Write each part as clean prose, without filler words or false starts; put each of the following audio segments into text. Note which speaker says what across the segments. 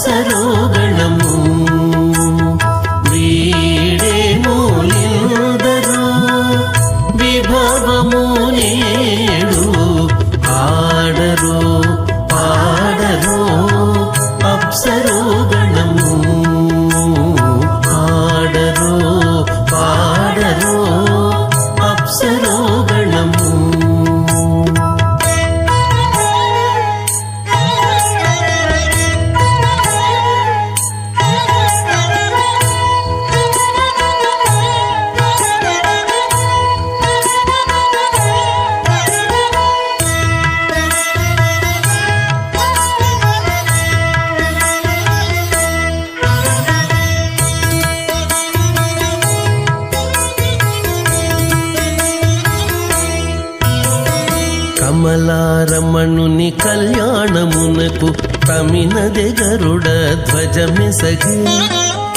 Speaker 1: అప్సరోగణము వీడే మూలిందరో విభవము నేడు ఆడరో పాడరో అప్సరోగణము ఆడరో పాడరో అప్సరోగణము కమలారమణుని కళ్యాణమునకు తమినదె గరుడ ధ్వజమెసగే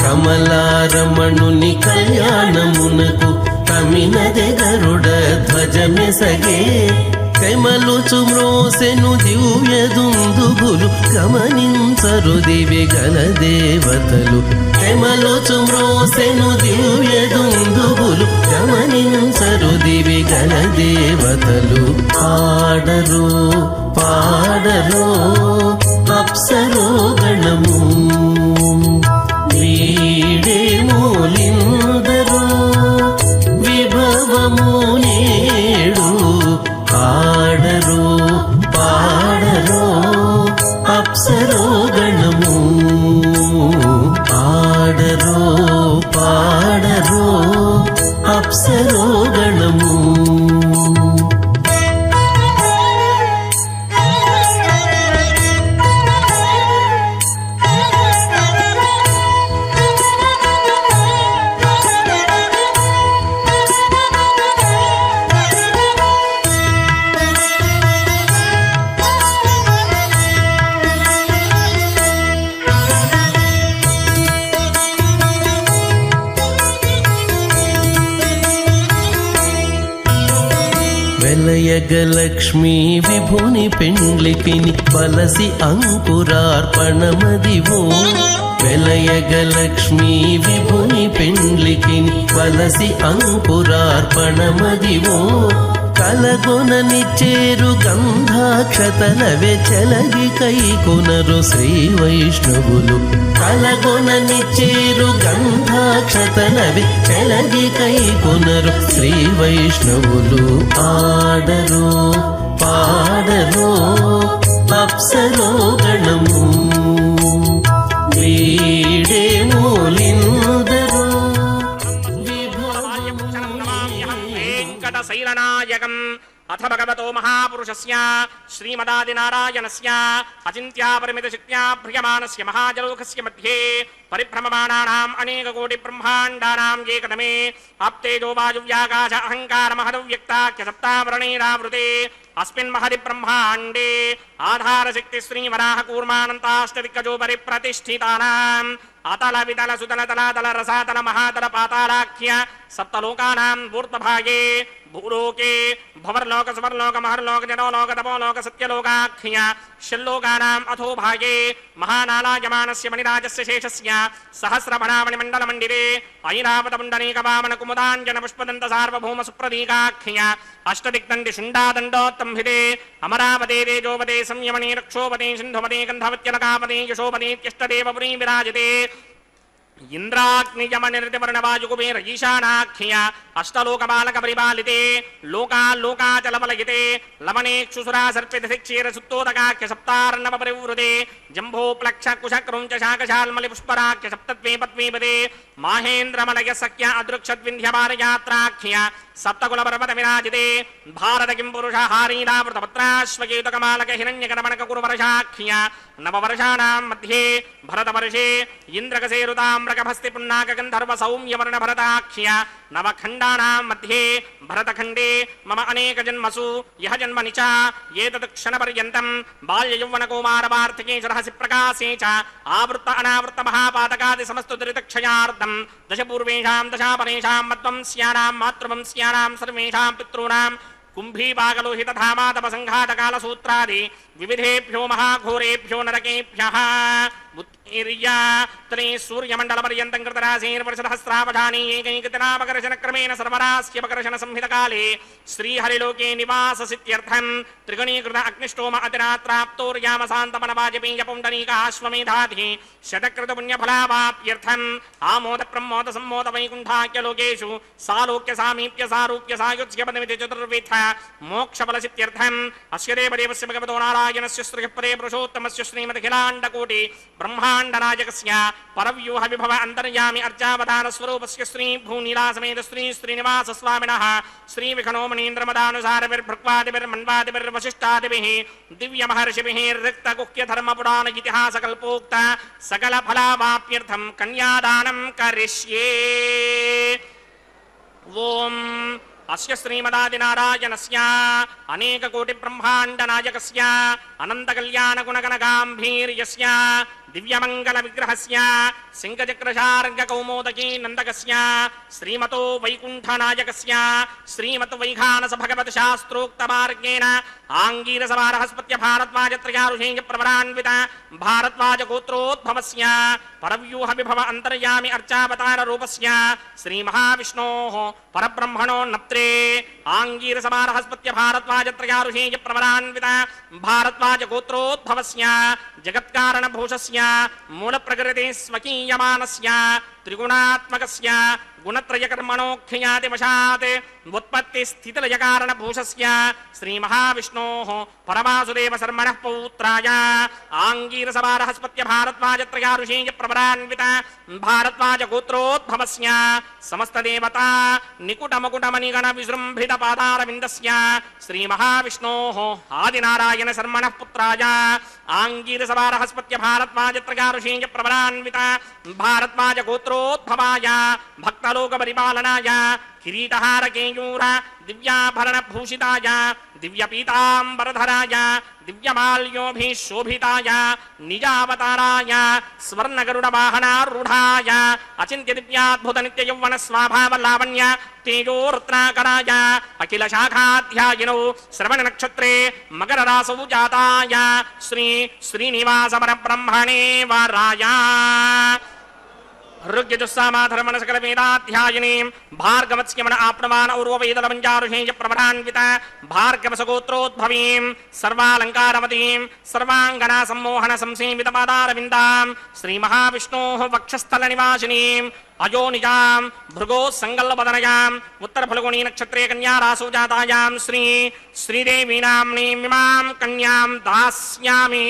Speaker 1: కమలారమణుని కళ్యాణమునకు తమినదె గరుడ ధ్వజమెసగే కమలుచు మ్రోసెను దివ్య దుందుబులు గమనించరు దివి గల దేవతలు కమలుచు మ్రోసెను దివ్య దుందుబులు గమనించరు దివి గల దేవతలు ఆడరో పాడరో అప్సరోగణము వీడే మూలిందరో విభవము నేడు ఆడరో పాడరో అప్సరోగణము ఆడరో పాడరో అప్సరోగణము వెలయగలక్ష్మీ విభుని పెండ్లికిని బలసి అంకురార్పణమదివో వెలయగలక్ష్మీ విభుని పెండ్లికిని బలసి అంకురార్పణమదివో కలగొననిచ్చేరు గంధాక్షతలవే చెలగి కైకొనరు శ్రీ వైష్ణవులు కలగొననిచ్చేరు గంధాక్షతలవే చెలగి కైకొనరు శ్రీ వైష్ణవులు ఆడరో పాడరో అప్సరోగణము వీడే మూలిందరో
Speaker 2: శైలనాయకం అథ భగవతో మహాపురుషస్య శ్రీమదాదినారాయణస్య అచింత్యాపరిమితశక్త్యా భ్రియమానస్య మహాజలోకస్య మధ్యే పరిభ్రమమాణానాం అనేకకోటి బ్రహ్మాండానాం ఏకదమే ఆప్తేజో వాయువ్యాకాశ అహంకార మహదవ్యక్తాఖ్య సప్తావరణైరావృతే అస్మిన్ మహది బ్రహ్మాండే ఆధారశక్తి శ్రీవరాహ కూర్మానంతాష్టదిగ్గజో పరిప్రతిష్ఠితానాం అతల వితల సుతల తలాతల రసాతల మహాతల పాతాళాఖ్య సప్తలోకానాం ఊర్ధ్వభాగే భూలోకే భవర్లోక సువర్లోక మహర్లోక జనోలోక తపోలోక సత్యలోకాఖ్య షల్లోకానాం అథో భాగే మహానాలాయమానస్య మణిరాజస్య శేషస్య సహస్రభణామణి మండల మండిరే ఐరావత పుండరీక వామన కుముదాంజన పుష్పదంత సార్వభౌమ సుప్రదీకాఖ్య అష్టదిగ్దండి శుండాదండోత్తంభిదే అమరావతే తేజోపదే సంయమనే రక్షోపదే సింధుపదే గంధవత్యలకాపదే యశోపదేత్యష్టదేవ పురీ విరాజతే ఇంద్రాగ్నియమనిర్తివర్ణవాయుకుబేర ఈశానాఖ్య అష్టలోకబాలక పరిపాలితే లోకాల్లోకాచలమలయితే లవణేక్షుసురా సర్పితశిక్షీర సుత్తోదకాఖ్య సప్తార్ణవ పరివృతే జంభో ప్లక్ష కుశ క్రౌంచ శాకశాల్మలి పుష్పరాఖ్య సప్తత్వే పద్మీపదే మాహేంద్రమలయ సఖ్య అదృక్షద్వింధ్యపారయాత్రాఖ్య సప్తకుల పర్వత విరాజితే భారత కిం పురుష హారీరావృతపత్రాశ్వకేతుకమాలక హిరణ్యకరమణక కురువర్షాఖ్య నవవర్షాణాం మధ్యే భరతవర్షే ఇంద్రకసేరుతామ్రకభస్తి పున్నాక గంధర్వ సౌమ్యవర్ణ భరతాఖ్య నవఖండానాం మధ్యే భరతఖండే మమ అనేక జన్మసు యహ జన్మని చ ఏతత్ క్షణపర్యంతం బాల్యయౌవన కౌమారవార్తికే రహసి ప్రకాశే చ ఆవృత్త అనావృత్త మహాపాతకాది సమస్త దురితక్షయార్థం దశపూర్వేషాం దశాపరేషాం మధ్వంస్యానాం మాతృవంస్యానాం సర్వేషాం పితॄణాం కుంభీపాగలోహితధామాతప సంఘాతకాలసూత్రాది వివిధేభ్యో మహాఘోరేభ్యో నరకేభ్యః उत्तीर्य तने सूर्यमण्डलपर्यन्तं कृतराशीर्वर्षसहस्रावधाने एकैकदिनापकर्षणक्रमेण सर्वरास्यपकर्षणसंहितकाले श्रीहरिलोके निवाससित्यर्थं त्रिगुणीकृत अग्निष्टोम अतिरात्राप्तोर्यामसान्तपनवाजपेयपुण्डरीकाश्वमेधाधिः शतकृतपुण्यफलावाप्यर्थम् आमोदप्रमोदसम्मोदवैकुण्ठाख्यलोकेषु सालोक्यसामीप्यसारूप्यसायुज्यपदमिति चतुर्विध मोक्षफलसित्यर्थम् अस्य देवदेवस्य भगवतो नारायणस्य श्रीपदे पुरुषोत्तमस्य श्रीमदखिलाण्डकोटि ब्रह्माण्डनायकस्य परव्यूह विभव अन्तर्यामि अर्चावतार स्वरूपस्य श्री भूनीलासमेत श्री श्रीनिवास स्वामिनः श्री विखनोमनीन्द्रमदानुसारभिर्भृक्वादिभिर्मन्वादिभिर्वशिष्टादिभिः दिव्यमहर्षिभिः रिक्तगुह्यधर्मपुराण इतिहासकल्पोक्त सकलफलावाप्यर्थं कन्यादानं करिष्ये। ओम अस्य श्रीमदादिनारायणस्य अनेककोटिब्रह्माण्डनायकस्य अनन्तकल्याणगुणगणगाम्भीर्यस्य दिव्यमङ्गलविग्रहस्य सिंहचक्रशार्ङ्गकौमोदकी नन्दकस्य श्रीमतो वैकुण्ठनायकस्य श्रीमद्वैखानस भगवत्शास्त्रोक्तमार्गेण आङ्गीरसभारहस्पत्य भारद्वाजत्रयारुषेयप्रवरान्वित भारद्वाजगोत्रोद्भवस्य परव्यूह विभव अन्तर्यामि अर्चावताररूपस्य श्रीमहाविष्णोः परब्रह्मणो नप्त्रे आङ्गीरसभारहस्पत्य भारद्वाजत्रयारुषेयप्रवरान्वित भारद्वाजगोत्रोद्भवस्य जगत्कारणभूषस्य मूलप्रकृते स्वकीयमानस्य त्रिगुणात्मकस्य गुणत्रयकर्मणोऽख्यातिवशात् उत्पत्तिस्थितिलयकारणभूषस्य श्रीमहाविष्णोः परमासुदेवशर्मणः पौत्राय आङ्गीरसभारहस्पत्य भारद्वाजत्रयारुषेयप्रवरान्वित भारद्वाजगोत्रोद्भवस्य समस्तदेवता निकुटमकुटमणिगणविजृम्भितपादारविन्दस्य श्रीमहाविष्णोः आदिनारायणशर्मणः पुत्राय आङ्गीरसभारहस्पत्य भारद्वाजत्रयारुषेयप्रवरान्वित भारद्वाजगोत्रोद्भवाय भक्तलोकपरिपालनाय किरीटहारकेयूर दिव्याभरणभूषिताय दिव्यपीताम्बरधराय दिव्यमाल्योभिशोभिताय निजावताराय स्वर्णगरुडवाहनारूढाय अचिन्त्यदिव्याद्भुतनित्ययौवनस्वाभावलावण्य तेजोरत्नाकराय अखिलशाखाध्यायिनौ श्रवणनक्षत्रे मकररासौ जाताय श्री श्रीनिवासपरब्रह्मणे वराय ऋग्यजुस्सामाधर्मणसकलवेदाध्यायिनीं भार्गवत्स्यमन आप्नवान और्ववेदलमञ्जारुषेयप्रवरान्वित भार्गवसगोत्रोद्भवीं सर्वालङ्कारवतीं सर्वाङ्गना सम्मोहन संसेवितपादारविन्दां श्रीमहाविष्णोः वक्षस्थलनिवासिनीं अयोनिजां भृगोः सङ्गल्पदनयाम् उत्तरफल्गुणी नक्षत्रे कन्यारासौ जातायां श्री श्रीदेवीनाम्नीमिमां कन्यां दास्यामि।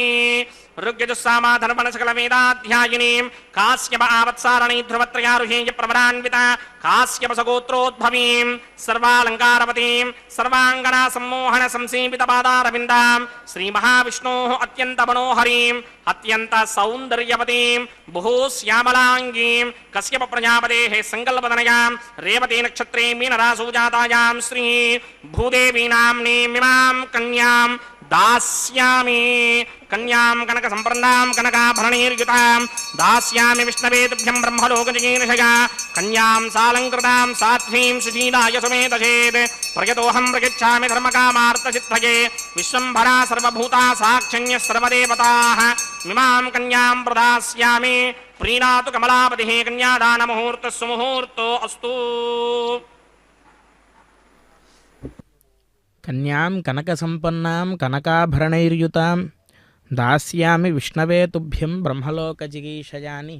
Speaker 2: ऋग्यजुस्सामाधर्मणसकलवेदाध्यायिनीं काश्यप आवत्सारणी ध्रुवत्रयारुषेयप्रवरान्वित काश्यपसगोत्रोद्भवीं सर्वालङ्कारवतीं सर्वाङ्गना सम्मोहन संसेवितपादारविन्दां श्रीमहाविष्णोः अत्यन्तमनोहरीं अत्यन्तसौन्दर्यवतीं बहुश्यामलाङ्गीं कश्यप प्रजापतेः सङ्कल्पदनयां रेवती नक्षत्रे मीनरासौ जातायां श्री भूदेवीनाम्नीमिमां कन्यां दास्यामि। कन्यां कनकसम्पन्नां कनकाभरणैर्युतां दास्यामि विष्णवे तुभ्यं ब्रह्मलोकजगीर्षया कन्यां सालङ्कृतां साध्वीं सुशीलाय सुमेधसेत् प्रयतोऽहं प्रयच्छामि धर्मकामार्थसिद्धये विश्वम्भरा सर्वभूता साक्षण्यः सर्वदेवताः इमां कन्यां प्रदास्यामि। प्रीणातु कमलापतिः कन्यादानमुहूर्तः सुमुहूर्तो अस्तु।
Speaker 3: कन्यां कनकसम्पन्नां कनकाभरणैर्युतां దాస్యామి విష్ణవే తుభ్యం బ్రహ్మలోకజిగీషయాని.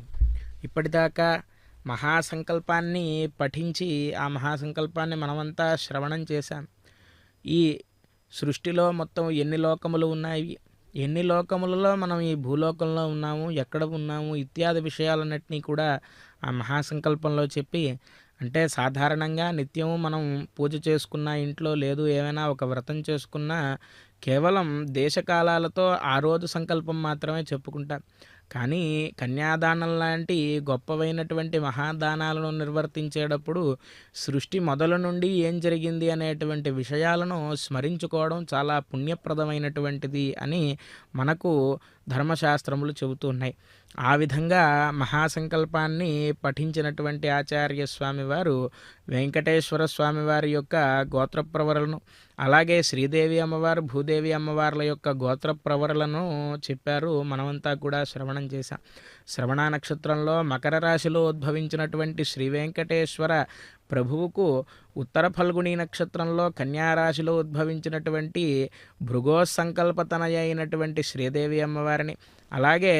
Speaker 3: ఇప్పటిదాకా మహాసంకల్పాన్ని పఠించి ఆ మహాసంకల్పాన్ని మనమంతా శ్రవణం చేశాం. ఈ సృష్టిలో మొత్తం ఎన్ని లోకములు ఉన్నాయి, ఎన్ని లోకములలో మనం ఈ భూలోకంలో ఉన్నాము, ఎక్కడ ఉన్నాము ఇత్యాది విషయాలన్నింటినీ కూడా ఆ మహాసంకల్పంలో చెప్పి, అంటే సాధారణంగా నిత్యము మనం పూజ చేసుకున్న ఇంట్లో లేదు ఏమైనా ఒక వ్రతం చేసుకున్నా కేవలం దేశకాలాలతో ఆ రోజు సంకల్పం మాత్రమే చెప్పుకుంటాం. కానీ కన్యాదానం లాంటి గొప్పవైనటువంటి మహాదానాలను నిర్వర్తించేటప్పుడు సృష్టి మొదలు నుండి ఏం జరిగింది అనేటువంటి విషయాలను స్మరించుకోవడం చాలా పుణ్యప్రదమైనటువంటిది అని మనకు ధర్మశాస్త్రములు చెబుతున్నాయి. ఆ విధంగా మహాసంకల్పాన్ని పఠించినటువంటి ఆచార్య స్వామివారు వెంకటేశ్వర స్వామివారి యొక్క గోత్రప్రవరలను అలాగే శ్రీదేవి అమ్మవారు, భూదేవి అమ్మవార్ల యొక్క గోత్ర ప్రవరలను చెప్పారు. మనమంతా కూడా శ్రవణం చేశాం. శ్రవణ నక్షత్రంలో మకర రాశిలో ఉద్భవించినటువంటి శ్రీ వెంకటేశ్వర ప్రభువుకు ఉత్తర ఫల్గుణి నక్షత్రంలో కన్యారాశిలో ఉద్భవించినటువంటి భృగోసంకల్పతనయ అయినటువంటి శ్రీదేవి అమ్మవారిని, అలాగే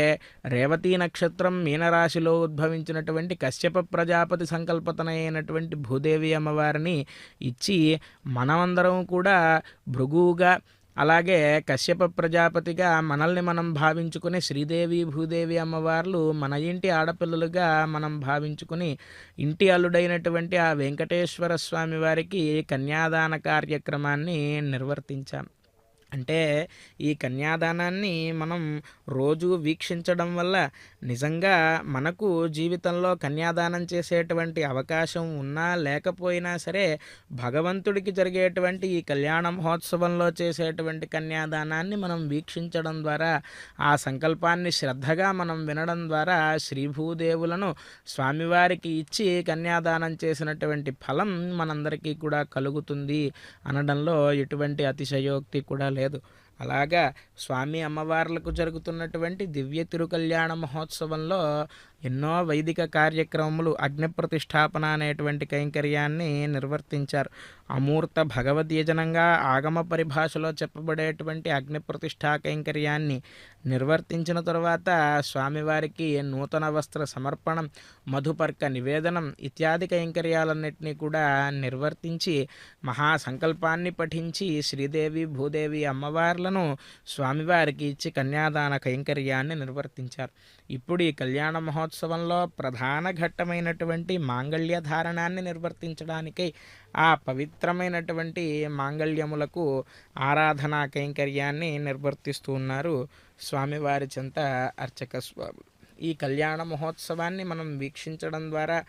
Speaker 3: రేవతీ నక్షత్రం మీనరాశిలో ఉద్భవించినటువంటి కశ్యప ప్రజాపతి సంకల్పతన అయినటువంటి భూదేవి అమ్మవారిని ఇచ్చి మనమందరం కూడా భృగువుగా అలాగే కశ్యప ప్రజాపతిగా మనల్ని మనం భావించుకుని శ్రీదేవి భూదేవి అమ్మవార్లు మన ఇంటి ఆడపిల్లలుగా మనం భావించుకుని ఇంటి అల్లుడైనటువంటి ఆ వెంకటేశ్వర స్వామి వారికి కన్యాదాన కార్యక్రమాన్ని నిర్వర్తించాం. అంటే ఈ కన్యాదానాన్ని మనం రోజు వీక్షించడం వల్ల నిజంగా మనకు జీవితంలో కన్యాదానం చేసేటువంటి అవకాశం ఉన్నా లేకపోయినా సరే భగవంతుడికి జరిగేటువంటి ఈ కళ్యాణ మహోత్సవంలో చేసేటువంటి కన్యాదానాన్ని మనం వీక్షించడం ద్వారా, ఆ సంకల్పాన్ని శ్రద్ధగా మనం వినడం ద్వారా శ్రీభూదేవులను స్వామివారికి ఇచ్చి కన్యాదానం చేసినటువంటి ఫలం మనందరికీ కూడా కలుగుతుంది అనడంలో ఎటువంటి అతిశయోక్తి కూడా లేదు. అలాగా స్వామి అమ్మవార్లకు జరుగుతున్నటువంటి దివ్య తిరుకల్యాణ మహోత్సవంలో ఎన్నో వైదిక కార్యక్రమములు, అగ్ని ప్రతిష్టాపన అనేటువంటి కైంకర్యాన్ని నిర్వర్తించారు. అమూర్త భగవద్యజనంగా ఆగమ పరిభాషలో చెప్పబడేటువంటి అగ్ని ప్రతిష్ఠా కైంకర్యాన్ని నిర్వర్తించిన తరువాత స్వామివారికి నూతన వస్త్ర సమర్పణం, మధుపర్క నివేదనం ఇత్యాది కైంకర్యాలన్నింటినీ కూడా నిర్వర్తించి మహాసంకల్పాన్ని పఠించి శ్రీదేవి భూదేవి అమ్మవార్లను స్వామివారికి ఇచ్చి కన్యాదాన కైంకర్యాన్ని నిర్వర్తించారు. ఇప్పుడు ఈ కళ్యాణ మహోత్సవంలో ప్రధాన ఘట్టమైనటువంటి మాంగళ్య ధారణాన్ని నిర్వర్తించడానికై ఆ పవిత్రమైనటువంటి మాంగళ్యములకు ఆరాధనా కైంకర్యాన్ని నిర్వర్తిస్తూ ఉన్నారు స్వామివారి చెంత అర్చక స్వామి. ఈ కళ్యాణ మహోత్సవాన్ని మనం వీక్షించడం ద్వారా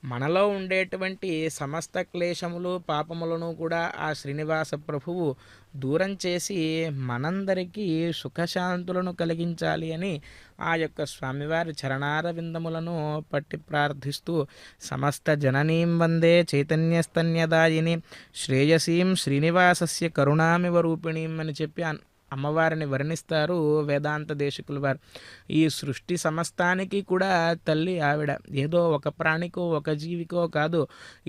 Speaker 3: మనలో ఉండేటువంటి సమస్త క్లేశములు, పాపములను కూడా ఆ శ్రీనివాస ప్రభువు దూరం చేసి మనందరికీ సుఖశాంతులను కలిగించాలి అని ఆ యొక్క స్వామివారి చరణారవిందములను పట్టి ప్రార్థిస్తూ సమస్త జననీం వందే చైతన్యస్తన్యదాయిని శ్రేయసీం శ్రీనివాసస్య కరుణామివ రూపిణీం అని చెప్పి అమ్మవారిని వర్ణిస్తారు వేదాంత దేశికుల వారు. ఈ సృష్టి సమస్తానికి కూడా తల్లి ఆవిడ. ఏదో ఒక ప్రాణికో ఒక జీవికో కాదు,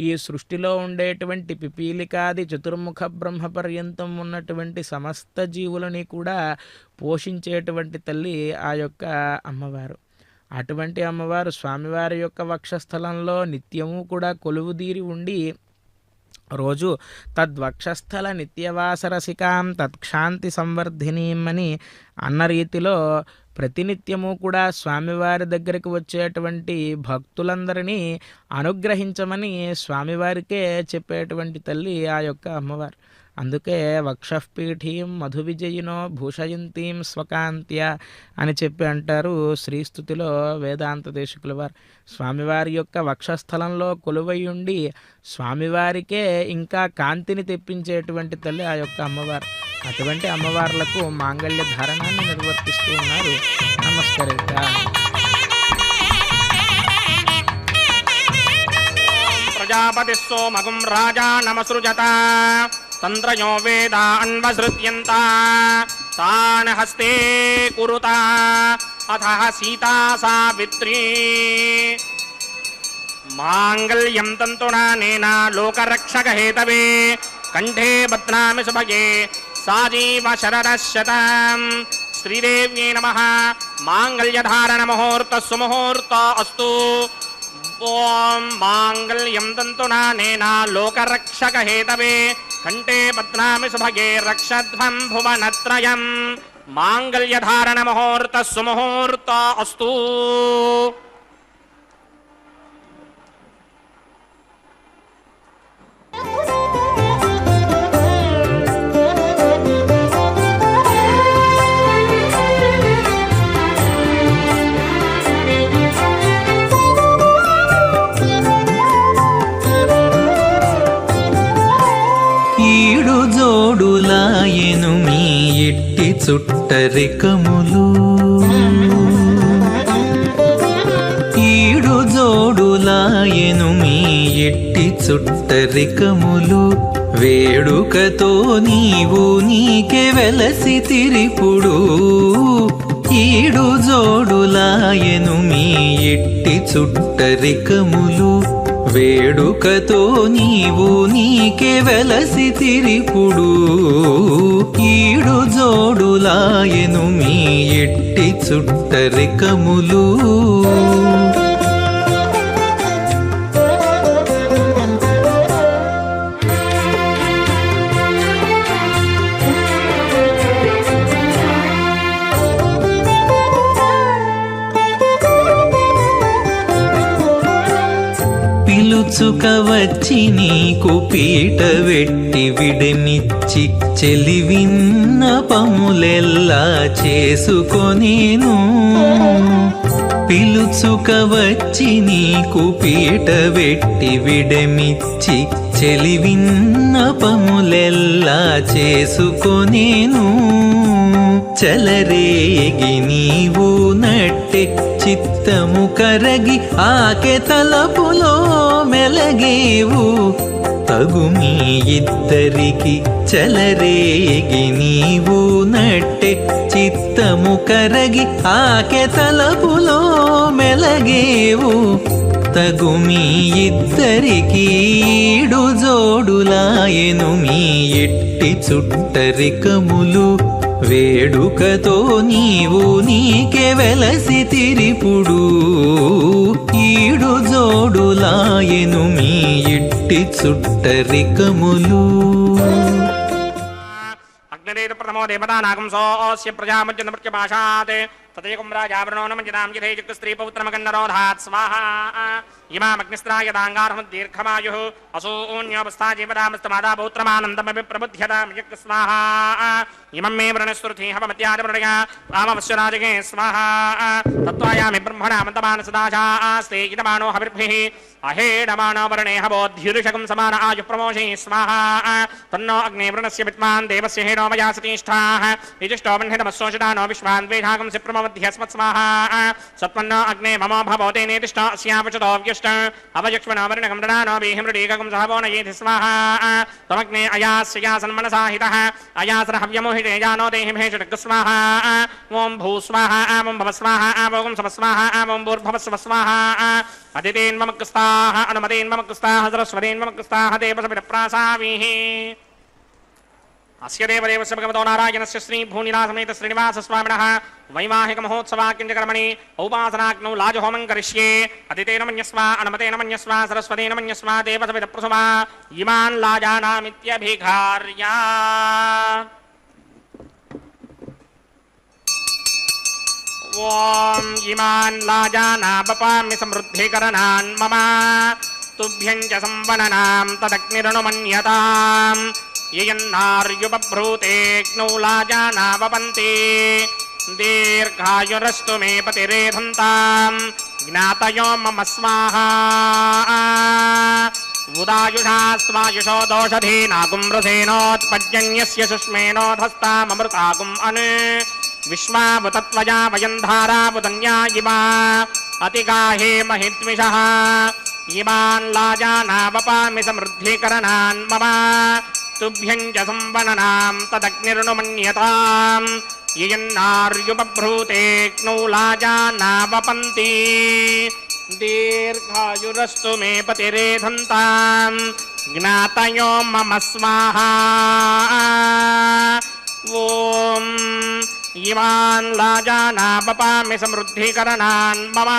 Speaker 3: ఈ సృష్టిలో ఉండేటువంటి పిపీలికాది చతుర్ముఖ బ్రహ్మ పర్యంతం ఉన్నటువంటి సమస్త జీవులని కూడా పోషించేటువంటి తల్లి ఆ యొక్క అమ్మవారు. అటువంటి అమ్మవారు స్వామివారి యొక్క వక్షస్థలంలో నిత్యము కూడా కొలువుదీరి ఉండి రోజు తద్వక్షస్థల నిత్యవాసరసికాం తత్క్షాంతి సంవర్ధినీం అని అన్న రీతిలో ప్రతినిత్యము కూడా స్వామివారి దగ్గరికి వచ్చేటువంటి భక్తులందరినీ అనుగ్రహించమని స్వామివారికే చెప్పేటువంటి తల్లి ఆ యొక్క అమ్మవారు. అందుకే వక్షఃపీఠీం మధు విజయినో భూషయంతీం స్వకాంత్య అని చెప్పి అంటారు శ్రీస్తుతిలో వేదాంత దేశికుల వారు. స్వామివారి యొక్క వక్షస్థలంలో కొలువై ఉండి స్వామివారికే ఇంకా కాంతిని తెప్పించేటువంటి తల్లి ఆ యొక్క అమ్మవారు. అటువంటి అమ్మవార్లకు మాంగళ్య ధారణాన్ని నిర్వర్తిస్తూ ఉన్నారు. నమస్కరిత
Speaker 2: ప్రజాపతి సోమగుం రాజా నమసృజత తంత్రయో వేదా అన్వసృత్యంత తాన్ హస్తే కురుత అథ సీతా సావిత్రీ మాంగళ్యం తంతునానేన లోకరక్షక హేతవే కంఠే బధ్నామి సుభగే సాజీవ శరదశతం. శ్రీదేవ్యై నమః. మాంగళ్యధారణ ముహూర్త సుముహూర్త అస్తు. ఓం మాంగళ్యం తంతునానేన లోకరక్షక హేతవే కంఠే బధ్నామి సుభగే రక్షధ్వం భువనత్రయం. మాంగళ్యధారణ ముహూర్త సుముహూర్త అస్తు.
Speaker 4: జోడులాయెను మీ ఎట్టి చుట్టరికములు, ఈడు జోడులాయెను మీ ఎట్టి చుట్టరికములు వేడుకతో నీవు నీకే వెలసి తిరిపుడు ఈడు జోడులాయను మీ ఇట్టి చుట్టరికములు వేడుకతో నీవు నీకే వెలసి తిరిపుడు ఈడు జోడులాయను మీ ఇట్టి చుట్టరికములు పిలుచుక వచ్చి నీకు పీట వెట్టి విడమిచ్చి చెలివిన్న పములెల్లా చేసుకొనేను పిలుచుక వచ్చి నీకు పీట వెట్టి విడమిచ్చి చెలివిన్న పములెల్లా చేసుకొనేను చలరేగి నీవు నట్టె చిత్తము కరగి ఆకె తలపులో మెలగేవు తగు మీ ఇద్దరికి చలరేగి నీవు నట్టె చిత్తము కరగి ఆకె తలపులో మెలగేవు తగు మీ ఇద్దరికి ఈడు జోడులాయను మీ ఎట్టి చుట్టరికములు వేడుకతో నీవు నీకే వెలసి తిరిపుడు ఈడు జోడులాయను మీ ఇట్టి చుట్టరికములు
Speaker 2: అగ్నిరేత ప్రథమో దేవతానాగం సోస్య ప్రజామజ్జనమృత్యభాషాత్ తదేకం రాజావరణో నమంజనాం యథేజక్ స్త్రీ పౌత్రమగన్నరోధాత్ స్వాహా ఇమామగ్నిస్త్రాయదాంగారహం దీర్ఘమాయుః అసూన్యోపస్థా జీవదామస్తమాదా పౌత్రమానందమపి ప్రబుధ్యతాం యక్ స్వాహా ఇమం మే వృణస్వృతి హవమత్యాదమృడయ రామవశ్వరాజగే స్వాహా తత్వాయామి బ్రహ్మణామంతమాన సదాశాస్తే ఇదమానో హవిర్భిః అహేడమానో వర్ణే హవోద్యురుషకం సమాన ఆయు ప్రమోషే స్వాహా తన్నో అగ్నే వృణస్య విద్మాన్ దేవస్య హేనో మయా సతీష్ఠాః యజిష్టో వన్హితమస్సోషదానో విశ్వాన్ ద్వేషాగం సిప్రమవధ్యస్మత్ స్వాహా సత్వన్నో అగ్నే మమో భవతే నేతిష్ఠో అస్యాపచతో వ్యష్ట అవయక్ష్మణో వర్ణకం దదానో బీహిమృడీకం సహవో నయేతి స్వాహా త్వమగ్నే అయాస్యయా సన్మనసాహితః అయాసర హవ్యమోహితే జానో దేహి భేషడగ్ స్వాహా ఓం భూ స్వాహా ఓం భవ స్వాహా ఓం సవ స్వాహా ఓం భూర్భవ స్వ స్వాహా అదితేన్మమక్స్తాః అనుమతేన్మమక్స్తాః సరస్వతేన్మమక్స్తాః దేవసవిప్రాసావిః అస్య దేవదేవస్య భగవతో నారాయణస్య శ్రీ భూనిలాసమేత శ్రీనివాస స్వామినః వైవాహిక మహోత్సవాకించకర్మణి ఔపాసనాగ్నౌ లాజహోమం కరిష్యే అదితేన మన్యస్వ అనుమతేన మన్యస్వ సరస్వతేన మన్యస్వ దేవసవిప్రసవా ఇమాన్ లాజానామిత్యభిఘార్య ఓం ఇమాన్ లాజానాపపామి సమృద్ధికరణాన్ మమ తుభ్యం చ సంవననాం తదగ్నిరనుమన్యతాం యయన్నార్యుపభ్రూతేగ్నౌ లాజానావపంతి దీర్ఘాయురస్తు మే పతిరేధంతాం జ్ఞాతయో మమ స్వాహా ఉదాయుషా స్వాయుషో దోషధీనాగుం రసేనోత్పద్యన్యస్య సుష్మేనోధస్తామమృతాగుం అను విశ్వావతత్వయా వయం ధారావుదన్యా ఇవా అతిగాహే మహిద్విషః ఇమాన్ లాజానావపామి సమృద్ధికరణాన్ మమ తుభ్యం చ సంవననాం తదగ్నిర్నుమన్యతాం యయన్నార్యుపభ్రూతేగ్నౌ లాజానావపంతి దీర్ఘాయురస్తు మే పతిరేధంతాం జ్ఞాతయో మమ స్వాహా ఓం ఇమాన్ లాజానావపామి సమృద్ధికరణాన్ మమ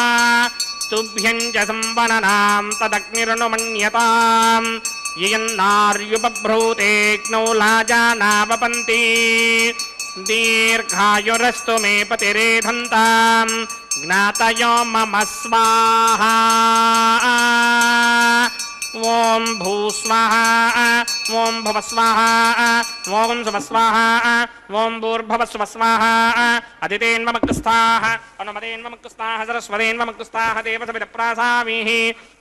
Speaker 2: తుభ్యం చ సంవననాం తదగ్నిర్నుమన్యతాం యయన్నార్యుపభ్రూతేగ్నౌ లాజానావపంతి దీర్ఘాయురస్తు మే పతిరేధంతాం జ్ఞాతయో మమ స్వాహా ఓం భూ స్వాహా ఓం భువ స్వాహా ఓం శుభ స్వాహా ఓం భూర్భవ స్వ స్వాహా అదితేన్మమక్స్తాః అనుమతేన్మమక్స్తాః సరస్వతేన్మమక్స్తాః దేవసవిప్రాసావిః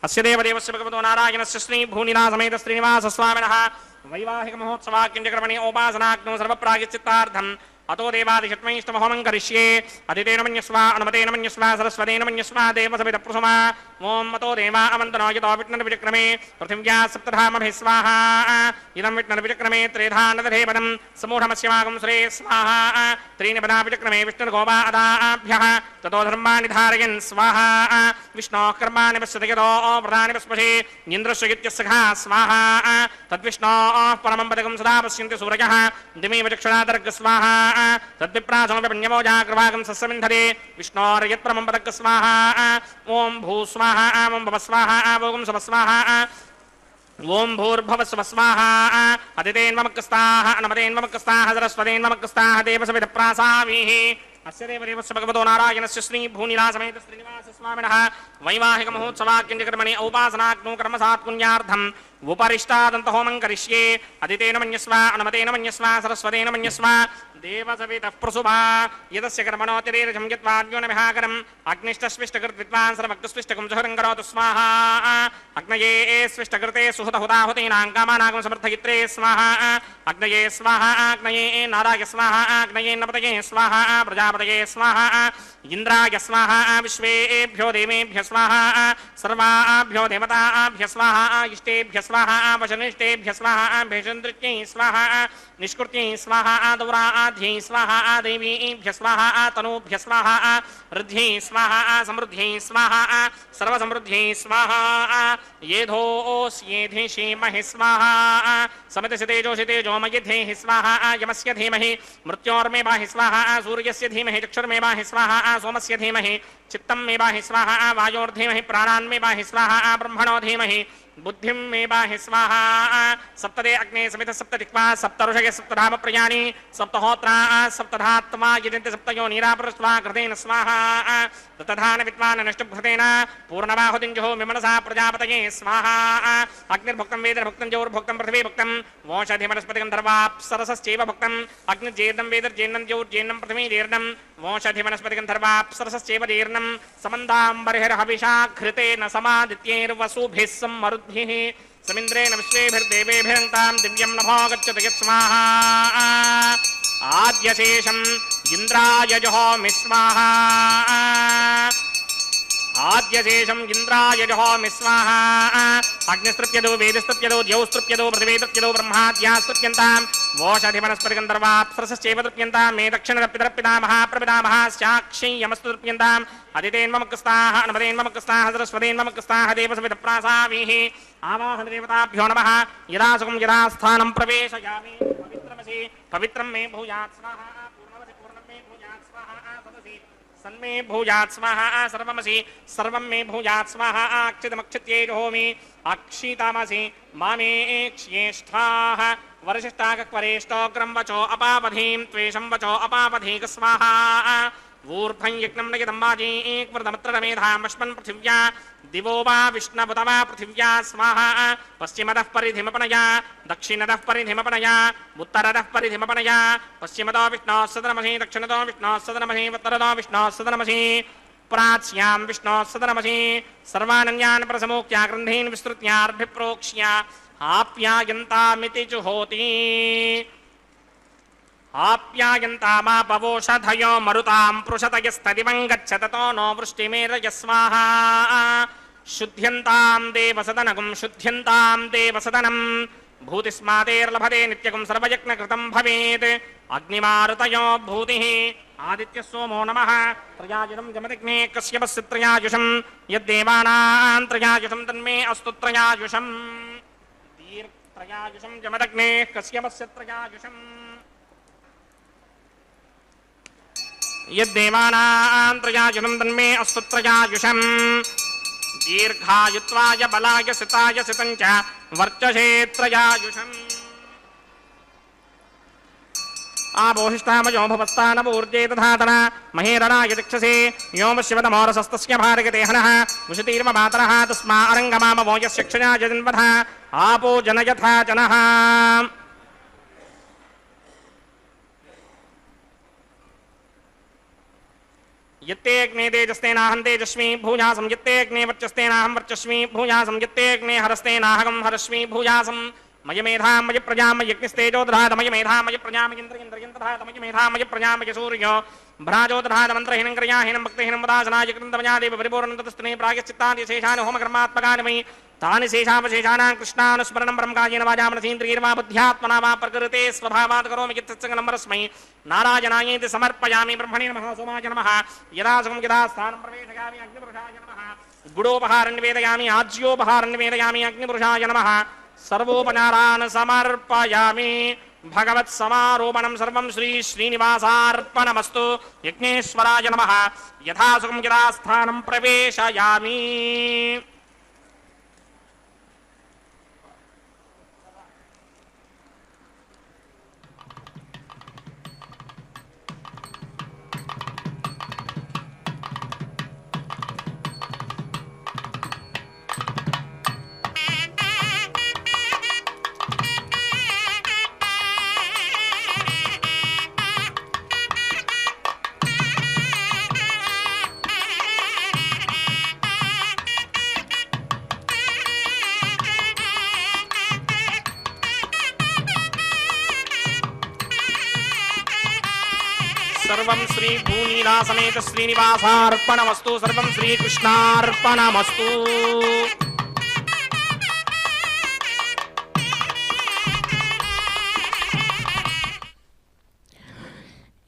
Speaker 2: అస్య దేవదేవస్య భగవతో నారాయణస్య శ్రీ భూనిలాసమేత శ్రీనివాస స్వామినః వైవాహిక మహోత్సవాకించకర్మణి ఔపాసనాగ్నౌ సర్వప్రాయశ్చిత్తార్థం अतो देवादिषट्मैष्टमहोमं करिष्ये अदितेन मन्यस्व अनुमतेन मन्यस्व सरस्वतेन मन्यस्व देवसवितप्रसुमा ॐ अतो देवा अवन्तनो यतो विष्णुर्विचक्रमे पृथिव्या सप्तधामभिः स्वाहा इदं विष्णुर्विचक्रमे त्रेधा नदधेपदं समूढमस्यमागं श्रे स्वाहा त्रीणि पदा विचक्रमे विष्णुर्गोपा अदाभ्यः ततो धर्माणि धारयन् स्वाहा विष्णोः कर्माणि पश्यति यतो व्रतानि पश्पशे इन्द्रस्य इत्यस्सखा स्वाहा तद्विष्णोः परमं पदकं सदा पश्यन्ति सूरयः दिमेव चक्षुरादर्ग स्वाहा तद्विप्रासमपिण्यमो जाग्रवागं सस्यमिन्धरे विष्णोर्यत्परमं पदक स्वाहा ॐ भू स्वाहा ॐ भव स्वाहा ॐ सुभ स्वाहा ओम भूर्भुवस्सुवः स्वाहा अदितेन्वमकस्ताः अनुमतेन्वमकस्ताः सरस्वतेन्वमकस्ताः देवसवितप्रासावीः अस्य देवदेवस्य भगवतो नारायणस्य श्री भूनिलासमेत श्रीनिवास स्वामिनः वैवाहिक महोत्सवाक्यञ्जकर्मणि औपासनाग्नो कर्मसात् पुण्यार्थम् उपरिष्टादन्तहोमं करिष्ये अदितेन मन्यस्व अनुमतेन मन्यस्व सरस्वतेन मन्यस्व देवसवितः प्रसुभा यदस्य कर्मणोतिरेरजं यत्वाद्यो न विहाकरम् अग्निष्टस्विष्टकृद्विद्वान् सर्वज्ञस्विष्टकं सुहरं करोतु स्वाहा अग्नये स्विष्टकृते सुहृतहुताहुतीनां कामानागं समर्थयित्रे स्वाहा अग्नये स्वाहा अग्नये नाराय स्वाहा अग्नये नपतये स्वाहा प्रजापतये स्वाहा इंद्राय स्वाहा विश्वेभ्यो देवेभ्य स्वाहा सर्वाभ्यो देवताभ्य स्वाहा इष्टेभ्य स्वाहा वचनिष्टेभ्य स्वाहा भेषन्द्रित्यै स्वाहा निष्कृत्यै स्वाहा दौराध्यै स्वाहा देवीभ्य स्वाहा तनूभ्य स्वाहा वृद्ध्यै स्वाहा समृद्ध्यै स्वाहा सर्वसमृद्ध्यै स्वाहा येधोऽस्येधिषीमहि स्वाहा समितसितेजोषितेजोमयिधेहि स्वाहा यमस्य धीमहि मृत्योर्मे बाहि स्वाहा सूर्यस्य धीमहि चक्षुर्मे बाहि स्वाहा सोमस्य धीमहि चित्तं मे बाहि स्वाहा वायोर्धीमहि प्राणान्मे बाहि स्वाहा ब्रह्मणो धीमहि बुद्धिं मे बाहि स्वाहा सप्तदे अग्ने समित सप्तदिक्वा सप्तऋषय सप्तधाम प्रयाणि सप्तहोत्रा सप्तधात्मा यजन्ति सप्तयो नीरापृष्ट्वा कृतेन स्वाहा तथान विद्वान् नष्टभृतेन पूर्णबाहुतिञ्जुः विमनसा प्रजापतये स्वाहा अग्निर्भुक्तं वेदर्भुक्तं जौर्भुक्तं पृथिवी भुक्तं वोषधिवनस्पतिकं धर्वाप्सरसश्चैव भुक्तं अग्निर्जेर्नं वेदर्जेर्नं जौर्जेर्नं पृथिवी जीर्णं वोषधिवनस्पतिकं धर्वाप्सरसश्चैव जीर्णं समन्दाम्बर्हिर्हविषा घृतेन समादित्यैर्वसुभिः सम्मरुद्भिः समिन्द्रेण विश्वेभिर्देवेभिरन्तां दिव्यं नभो गच्छतु यत्स्वाहा आद्यशेषम् इन्द्राय जुहोमि स्वाहा आद्यशेषम् इन्द्राय जुहोमि स्वाहा अग्निस्तृप्यदो वेदस्तृप्यदो द्यौस्तृप्यदो पृथिवीतृप्यदो ब्रह्माद्यास्तृप्यन्तां वोषधिवनस्पतिकं दर्वाप्सरसश्चैव तृप्यन्तां मे दक्षिणपितरपिता महाप्रपितामहः साक्षी यमस्तु तृप्यन्ताम् अदितेन्वमकस्ताः अनुमतेन्वमकस्ताः सरस्वतेन्वमकस्ताः देवसवितप्रासावीः आवाहनदेवताभ्यो नमः यदा सुखं यदा स्थानं प्रवेशयामि पवित्रमसि पवित्रं मे भूयात् स्वाहा पूर्णमसि पूर्णं मे भूयात् स्वाहा सदसि सन्मे भूयात् स्वाहा सर्वमसि सर्वं मे भूयात् स्वाहा अक्षितमक्षित्ये जुहोमि अक्षितामसि मामे क्ष्येष्ठाः वरशिष्टाकक्वरेष्टोग्रं वचो अपापधीं त्वेषं वचो अपापधीक स्वाहा ऊर्ध्वं यज्ञं नयतं वाजीक्वृतमत्र मेधामश्मन् पृथिव्या दिवो वा विष्णुपत वा पृथिव्या स्वाहा पश्चिमतः परिधिमपनया दक्षिणतः परिधिमपनया उत्तरतः परिधिमपनया पश्चिमतो विष्णोः सदनमसि दक्षिणतो विष्णोः सदनमसि उत्तरतो विष्णोः सदनमसि प्राच्यां विष्णोः सदनमसि सर्वानन्यान् प्रसमोक्त्या ग्रन्थीन् विस्तृत्यार्भिप्रोक्ष्य आप्यायन्तामिति जुहोति आप्यायन्तामापवोषधयो मरुतां पृषतयस्तदिवं गच्छततो नो वृष्टिमेरय स्वाहा शुद्ध्यन्तां देवसदनगुं शुद्ध्यन्तां देवसदनं भूतिस्मादेर्लभते नित्यगुं सर्वयज्ञकृतं भवेत् अग्निमारुतयो भूतिः आदित्य सोमो नमः त्रयायुषं जमदग्ने कश्यपस्य त्रयायुषं यद्देवानां त्रयायुषं तन्मे अस्तु त्रयायुषम् दीर्घत्रयायुषं जमदग्ने कश्यपस्य त्रयायुषम् यद्देवानां त्रयायुषं तन्मे अस्तु त्रयायुषम् दीर्घायुत्वाय बलाय सिताय सितं च वर्चसे त्रयायुषम् आपोहिष्ठामयो भवस्तानपूर्जे तथातन महेरणाय दिक्षसे योमशिवतमोरसस्तस्य भारगते हनः मुषतीर्ममातरः तस्मा अरङ्गमामवो यस्य क्षया जन्वधः आपो जनयथा जनः यत्तेऽग्ने तेजस्तेनाहं तेजस्वी भूयासं यत्तेऽग्ने वर्चस्तेनाहं वर्चस्वी भूयासं यत्तेऽग्ने हरस्तेनाहं हरस्वी भूयासं మయ మేధాం మయ ప్రజాం యజ్ఞస్తేజో దధాత మయ మేధాం మయ ప్రజాం ఇంద్రియం దధాత మయ మేధాం మయ ప్రజాం మయ సూర్యో భ్రాజో దధాత మంత్రహీనం క్రియాహీనం భక్తిహీనం వదాసనాయ కృతంతమయాదేవ పరిపూర్ణతస్తనే ప్రాయశ్చిత్తాని శేషాని హోమకర్మాత్మకాని మయి తాని శేషావశేషానాం కృష్ణానుస్మరణం బ్రహ్మకాయేన వాచా మనసేంద్రియైర్వా బుద్ధ్యాత్మనా వా ప్రకృతే స్వభావాత్ కరోమి యత్సంగం పరస్మై నారాయణాయేతి సమర్పయామి బ్రహ్మణే నమః సోమాయ నమః యదా సుఖం యదా స్థానం ప్రవేశయామి అగ్నిపురుషాయ నమః గుడోపహారం నివేదయామి ఆజ్యోపహారం నివేదయామి అగ్నిపురుషాయ నమః సర్వోపచారాన్ సమర్పయామి భగవత్ సమారోపణం సర్వం శ్రీ శ్రీనివాసార్పణమస్తు యజ్ఞేశ్వరాయ నమః యథా సుఖం యదా స్థానం ప్రవేశయామి. సర్వం శ్రీ భూనీలా సమేత శ్రీనివాసార్పణమస్తు. సర్వం శ్రీకృష్ణార్పణమస్తు.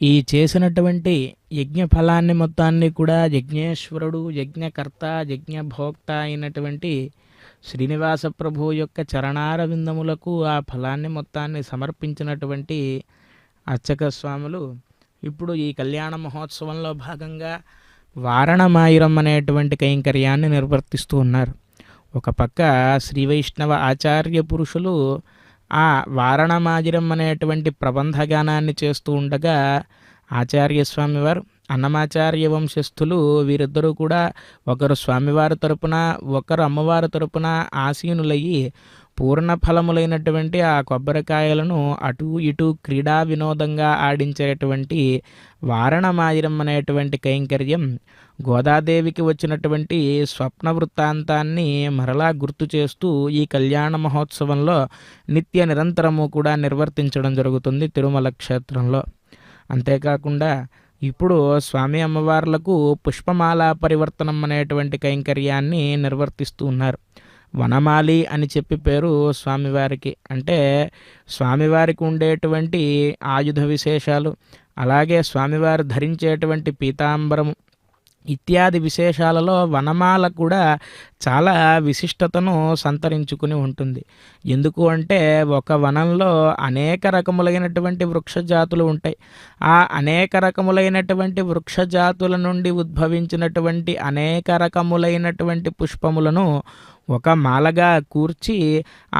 Speaker 3: ఈ చేసినటువంటి యజ్ఞ ఫలాన్ని మొత్తాన్ని కూడా యజ్ఞేశ్వరుడు, యజ్ఞకర్త, యజ్ఞభోక్త అయినటువంటి శ్రీనివాస ప్రభు యొక్క చరణార విందములకు ఆ ఫలాన్ని మొత్తాన్ని సమర్పించినటువంటి అర్చక స్వాములు ఇప్పుడు ఈ కళ్యాణ మహోత్సవంలో భాగంగా వారణమాయిరం అనేటువంటి కైంకర్యాన్ని నిర్వర్తిస్తూ ఉన్నారు. ఒక పక్క శ్రీ వైష్ణవ ఆచార్య పురుషులు ఆ వారణమాయిరం అనేటువంటి ప్రబంధగానాన్ని చేస్తూ ఉండగా ఆచార్య స్వామివారు, అన్నమాచార్య వంశస్థులు వీరిద్దరూ కూడా ఒకరు స్వామివారి తరపున ఒకరు అమ్మవారి తరపున ఆసీనులయ్యి పూర్ణ ఫలములైనటువంటి ఆ కొబ్బరికాయలను అటు ఇటు క్రీడా వినోదంగా ఆడించేటువంటి వారణమాయిరం అనేటువంటి కైంకర్యం గోదాదేవికి వచ్చినటువంటి స్వప్న వృత్తాంతాన్ని మరలా గుర్తు చేస్తూ ఈ కళ్యాణ మహోత్సవంలో నిత్య నిరంతరము కూడా నిర్వర్తించడం జరుగుతుంది తిరుమల క్షేత్రంలో. అంతేకాకుండా ఇప్పుడు స్వామి అమ్మవార్లకు పుష్పమాల పరివర్తనం అనేటువంటి కైంకర్యాన్ని నిర్వర్తిస్తూ ఉన్నారు. వనమాలి అని చెప్పి పేరు స్వామివారికి. అంటే స్వామివారికి ఉండేటువంటి ఆయుధ విశేషాలు, అలాగే స్వామివారు ధరించేటువంటి పీతాంబరము ఇత్యాది విశేషాలలో వనమాల కూడా చాలా విశిష్టతను సంతరించుకుని ఉంటుంది. ఎందుకు అంటే ఒక వనంలో అనేక రకములైనటువంటి వృక్ష జాతులు ఉంటాయి. ఆ అనేక రకములైనటువంటి వృక్ష జాతుల నుండి ఉద్భవించినటువంటి అనేక రకములైనటువంటి పుష్పములను ఒక మాలగా కూర్చి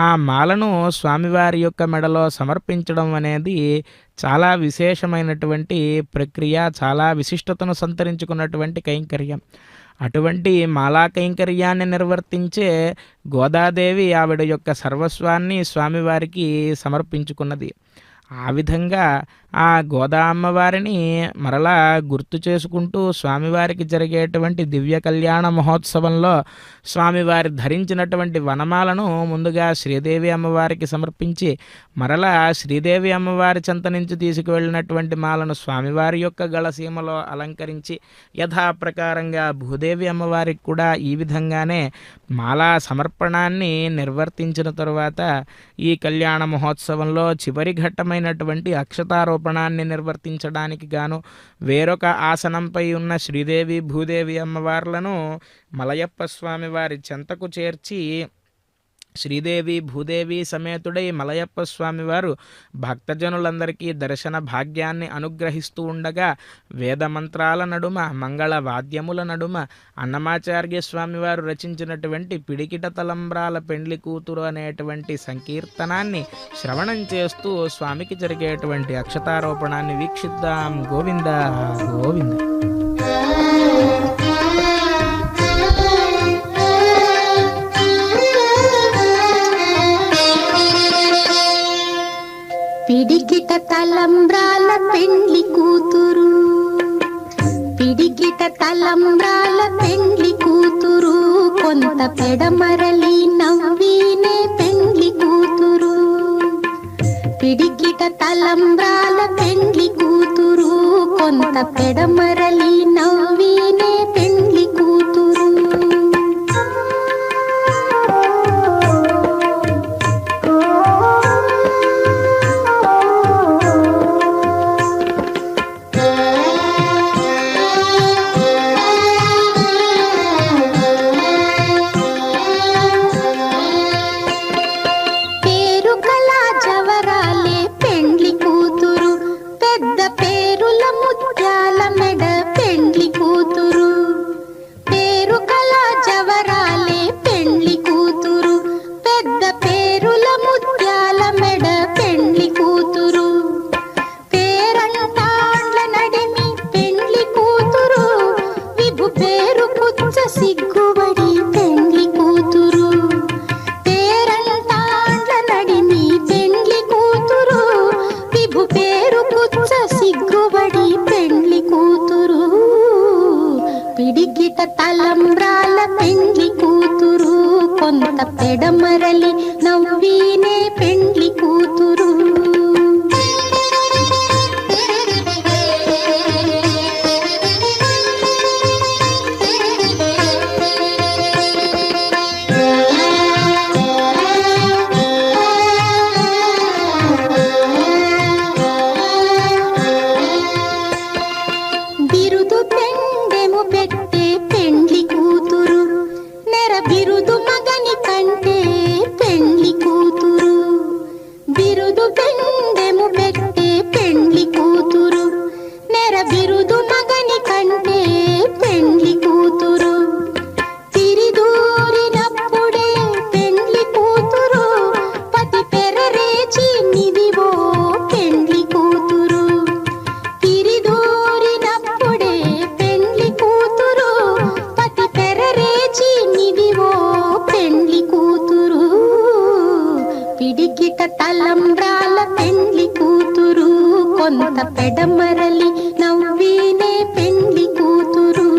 Speaker 3: ఆ మాలను స్వామివారి యొక్క మెడలో సమర్పించడం అనేది చాలా విశేషమైనటువంటి ప్రక్రియ, చాలా విశిష్టతను సంతరించుకున్నటువంటి కైంకర్యం. అటువంటి మాలా కైంకర్యాన్ని నిర్వర్తించే గోదాదేవి ఆవిడ యొక్క సర్వస్వాన్ని స్వామివారికి సమర్పించుకున్నది. ఆ విధంగా ఆ గోదా అమ్మవారిని మరలా గుర్తు చేసుకుంటూ స్వామివారికి జరిగేటువంటి దివ్య కళ్యాణ మహోత్సవంలో స్వామివారి ధరించినటువంటి వనమాలను ముందుగా శ్రీదేవి అమ్మవారికి సమర్పించి మరలా శ్రీదేవి అమ్మవారి చెంత నుంచి తీసుకువెళ్ళినటువంటి మాలను స్వామివారి యొక్క గళసీమలో అలంకరించి యథాప్రకారంగా భూదేవి అమ్మవారికి కూడా ఈ విధంగానే మాలా సమర్పణాన్ని నిర్వర్తించిన తరువాత ఈ కళ్యాణ మహోత్సవంలో చివరి ఘట్టమైనటువంటి అక్షతారోపణాన్ని నిర్వర్తించడానికి గాను వేరొక ఆసనంపై ఉన్న శ్రీదేవి భూదేవి అమ్మవార్లను మలయప్ప స్వామి వారి చెంతకు చేర్చి శ్రీదేవి భూదేవి సమేతుడై మలయప్ప స్వామివారు భక్తజనులందరికీ దర్శన భాగ్యాన్ని అనుగ్రహిస్తూ ఉండగా వేదమంత్రాల నడుమ మంగళ వాద్యముల నడుమ అన్నమాచార్య స్వామివారు రచించినటువంటి పిడికిట తలంబ్రాల పెండ్లి కూతురు అనేటువంటి సంకీర్తనాన్ని శ్రవణం చేస్తూ స్వామికి జరిగేటువంటి అక్షతారోపణాన్ని వీక్షిద్దాం. గోవింద గోవింద.
Speaker 5: పిడికిట తలంబ్రాల పెండ్లి కూతురు, పిడికిట తలంబ్రాల పెండ్లి కూతురు, కొంత పెడమరలి నవ్వినే పెండ్లి కూతురు. పిడికిట తలంబ్రాల పెండ్లి కూతురు, కొంత పెడమరలి నవ్వినే పెండ్లి కూతురు. సిగ్గుబడి పెండ్లి కూతురు, పేరంటాండ్ల నడిమి పెండ్లి కూతురు, విభు పేరు కుచ్చ సిగ్గుబడి పెండ్లి కూతురు. పిడికిట తలంబ్రాల పెండ్లి కూతురు, కొంత పెడమరలి నవ్వినే పెండ్లి కూతురు. బిరుదు పెండెము పెట్టే పెండ్లి కూతురు, నెర బిరుదు మగని కంటే పెండ్లి కూతురు. బిరుదు పెండెము పెట్టే పెండ్లి కూతురు, నెర బిరుదు మగని కంటే పెండ్లి కూతురు. తిరిదూరినప్పుడే పెండ్లి కూతురు, పతి పెరరేచి నిదివో పెండ్లి కూతురు. తిరిదూరినప్పుడే పెండ్లి కూతురు, పతి పెరరేచి నిదివో పెండ్లి కూతురు. పిడికిట తలంబ్రాల పెండ్లి కూతురు, కొంత పెడమరలి నవ్వినే పెండ్లి కూతురు.